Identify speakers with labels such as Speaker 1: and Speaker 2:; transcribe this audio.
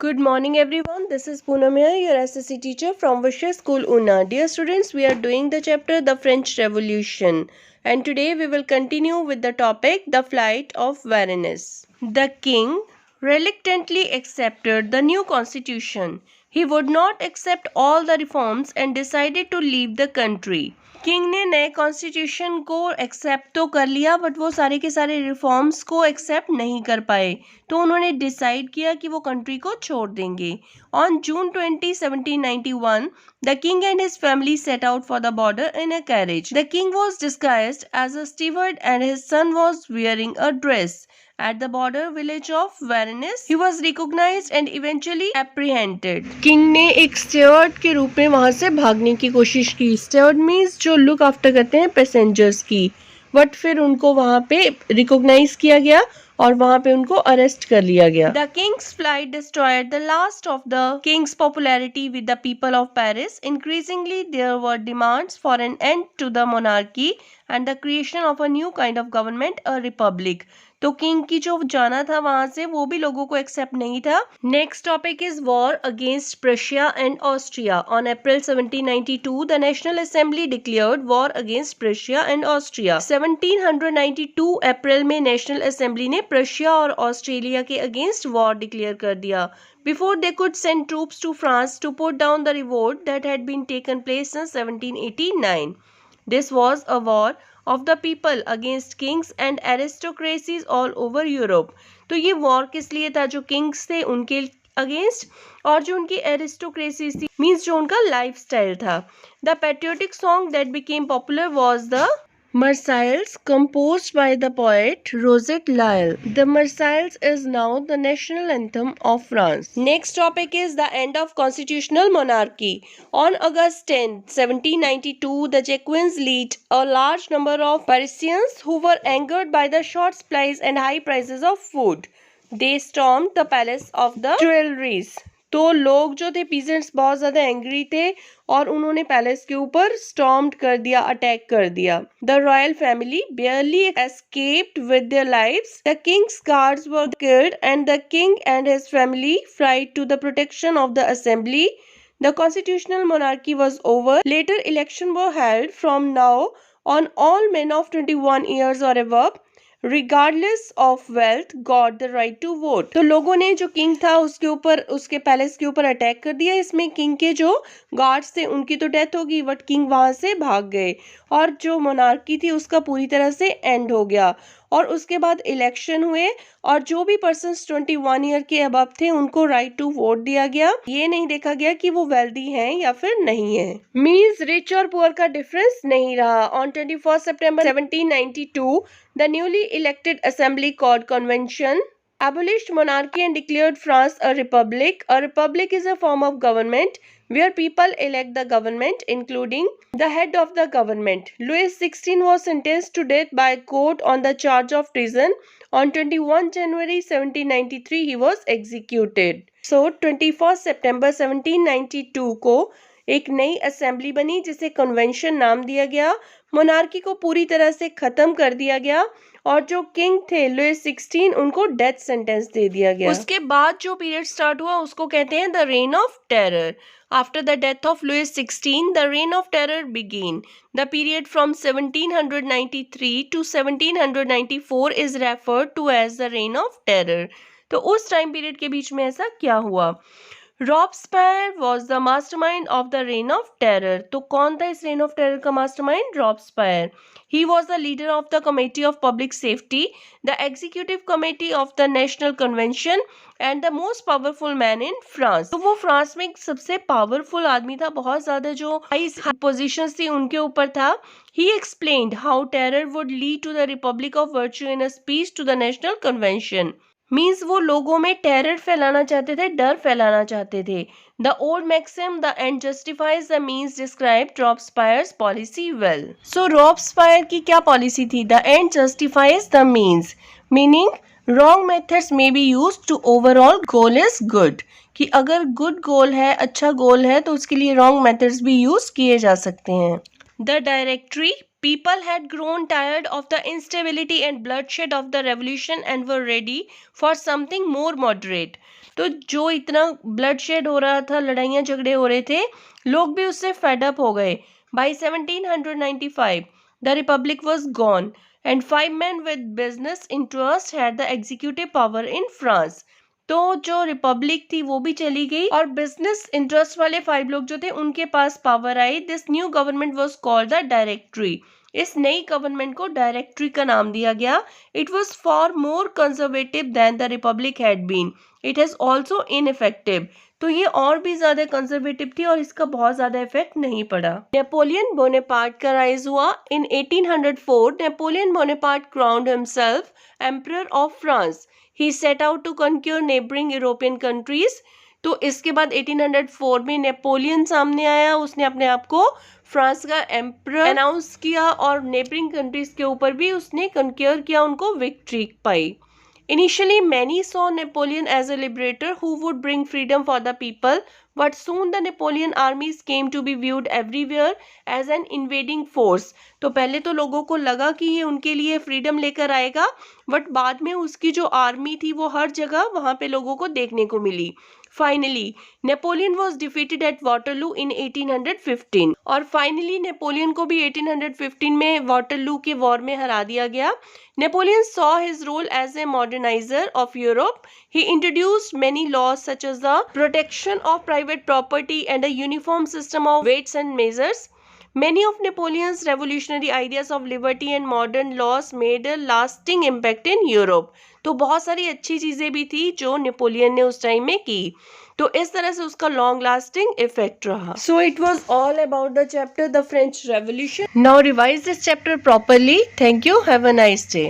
Speaker 1: Good morning everyone. This is Poonam here, your SSC teacher from Vishya School Una. Dear students, we are doing the chapter The French Revolution and today we will continue with the topic The Flight of Varennes. The king reluctantly accepted the new constitution. He would not accept all the reforms and decided to leave the country. King ने नए constitution को accept तो कर लिया but वो सारे के सारे रिफॉर्म्स को एक्सेप्ट नहीं कर पाए, तो उन्होंने डिसाइड किया कि वो कंट्री को छोड़ देंगे. On June 20, 1791, the king and his family set out for the border in a carriage. The king was disguised as a steward and his son was wearing a dress. At the border village of Varennes, he was recognized and eventually apprehended. King ने एक steward के रूप में वहां से भागने की कोशिश की. स्टेवर्ड मीन्स जो लुक आफ्टर करते हैं पैसेंजर्स की. बट फिर उनको वहां पे रिकॉग्नाइज किया गया और वहां पे उनको अरेस्ट कर लिया गया. The king's flight destroyed the last of the king's popularity with the people of Paris. Increasingly there were demands for an end to the monarchy and the creation of a new kind of government, a republic. तो king की जो जाना था वहां से वो भी लोगों को एक्सेप्ट नहीं था. Next topic is war against Prussia and Austria. On April 1792 the national assembly declared war against Prussia and Austria. 1792 अप्रैल में नेशनल असेंबली ने प्रशिया और ऑस्ट्रेलिया के अगेंस्ट वॉर डिक्लेयर कर दिया. Before they could send troops to France to put down the revolt that had been taken place in 1789. This was a war of the people against kings and aristocracies all over Europe. तो ये war किस लिए था? जो Kings थे उनके against और जो उनकी एरिस्टोक्रेसीज थी, मीन्स जो उनका लाइफस्टाइल था. The patriotic song that became popular was the Marseillaise, composed by the poet Rosette Lyle. The Marseillaise is now the national anthem of France. Next topic is the end of constitutional monarchy. On August 10, 1792, the Jacobins led a large number of Parisians who were angered by the short supplies and high prices of food. They stormed the palace of the Tuileries. तो लोग जो थे peasants बहुत ज्यादा angry थे और उन्होंने palace के ऊपर स्टॉर्म्ड कर दिया, अटैक कर दिया. The royal family barely escaped with their lives. The king's guards were killed and the king and his family fled to the protection of the assembly. The constitutional monarchy was over. Later elections were held. From now on, all men of 21 years or above, regardless of wealth, got the right to vote. तो लोगों ने जो king था उसके ऊपर, उसके palace के ऊपर अटैक कर दिया. इसमें किंग के जो गार्ड्स थे उनकी तो डेथ होगी बट किंग वहां से भाग गए और जो मोनार्की थी उसका पूरी तरह से एंड हो गया. और उसके बाद इलेक्शन हुए और जो भी पर्सन 21 ईयर के अबव थे उनको राइट टू वोट दिया गया. ये नहीं देखा गया कि वो वेल्दी हैं या फिर नहीं है. मींस रिच और पुअर का डिफरेंस नहीं रहा. On 21 September 1792 the newly elected assembly called convention abolished monarchy and declared France a republic. A republic is a form of government where people elect the government, including the head of the government. Louis XVI was sentenced to death by court on the charge of treason. On 21 January 1793, he was executed. So, 21 September 1792 को एक नई assembly बनी जिसे convention नाम दिया गया. Monarchy को पूरी तरह से खत्म कर दिया गया और जो किंग थे लुइस 16 उनको डेथ सेंटेंस दे दिया गया. उसके बाद जो पीरियड स्टार्ट हुआ उसको कहते हैं the reign of terror. After the death of Louis XVI, the reign of terror began. The period from 1793 to 1794 is referred to as the reign of terror. तो उस टाइम पीरियड के बीच में ऐसा क्या हुआ? Robespierre was the mastermind of the reign of terror. तो कौन था इस रेन ऑफ टेरर का mastermind? Robespierre. He was the leader of the Committee of Public Safety, the executive committee of the National Convention, and the most powerful man in France. तो वो France में सबसे powerful आदमी था, बहुत ज्यादा जो हाई पोजीशंस थी उनके ऊपर था. He explained how terror would lead to the Republic of Virtue in a speech to the National Convention. Means वो लोगों में टेरर फैलाना चाहते थे, डर फैलाना चाहते थे. The old maxim the end justifies the means describe Robespierre's policy well. So Robespierre की क्या पॉलिसी थी? The end justifies the means, meaning wrong methods may be use to overall goal is good. कि अगर good goal है, अच्छा गोल है, तो उसके लिए रॉन्ग मेथड्स भी यूज किए जा सकते हैं. The directory People had grown tired of the instability and bloodshed of the revolution and were ready for something more moderate. तो जो इतना ब्लड शेड हो रहा था, लड़ाइयाँ झगड़े हो रहे थे, लोग भी उससे फेड अप हो गए. By 1795 the republic was gone and 5 men with business interest had the executive power in France. तो जो रिपब्लिक थी वो भी चली गई और बिजनेस इंटरेस्ट वाले 5 लोग जो थे उनके पास पावर आई. This new government was called the directory. इस नई गवर्नमेंट को डायरेक्टरी का नाम दिया गया. It was for more conservative than the republic had been. It has also ineffective. तो ये और भी ज्यादा कंजर्वेटिव थी और इसका बहुत ज्यादा इफेक्ट नहीं पड़ा. नेपोलियन बोनेपार्ट का राइज हुआ. In 1804 Napoleon Bonaparte crowned himself emperor of France. He set out to conquer neighboring European countries. तो इसके बाद 1804 में नेपोलियन सामने आया. उसने अपने आप को फ्रांस का एम्परर अनाउंस किया और नेबरिंग कंट्रीज के ऊपर भी उसने कंक्योर किया, उनको victory pi. Initially, many saw Napoleon as a liberator who would bring freedom for the people, but soon the Napoleon armies came to be viewed everywhere as an invading force. तो पहले तो लोगों को लगा कि ये उनके लिए फ्रीडम लेकर आएगा, बट बाद में उसकी जो आर्मी थी वो हर जगह वहाँ पे लोगों को देखने को मिली. Finally Napoleon was defeated at Waterloo in 1815. और फाइनली नेपोलियन को भी 1815 में वाटरलू के वॉर में हरा दिया गया. Napoleon saw his role as a modernizer of Europe. He introduced many laws such as the protection of private property and a uniform system of weights and measures. Many of Napoleon's revolutionary ideas of liberty and modern laws made a lasting impact in Europe. तो बहुत सारी अच्छी चीजें भी थी जो Napoleon ने उस टाइम में की. तो इस तरह से उसका लॉन्ग लास्टिंग इफेक्ट रहा. So it was all about the chapter the French revolution. Now revise this chapter properly. Thank you. Have a nice day.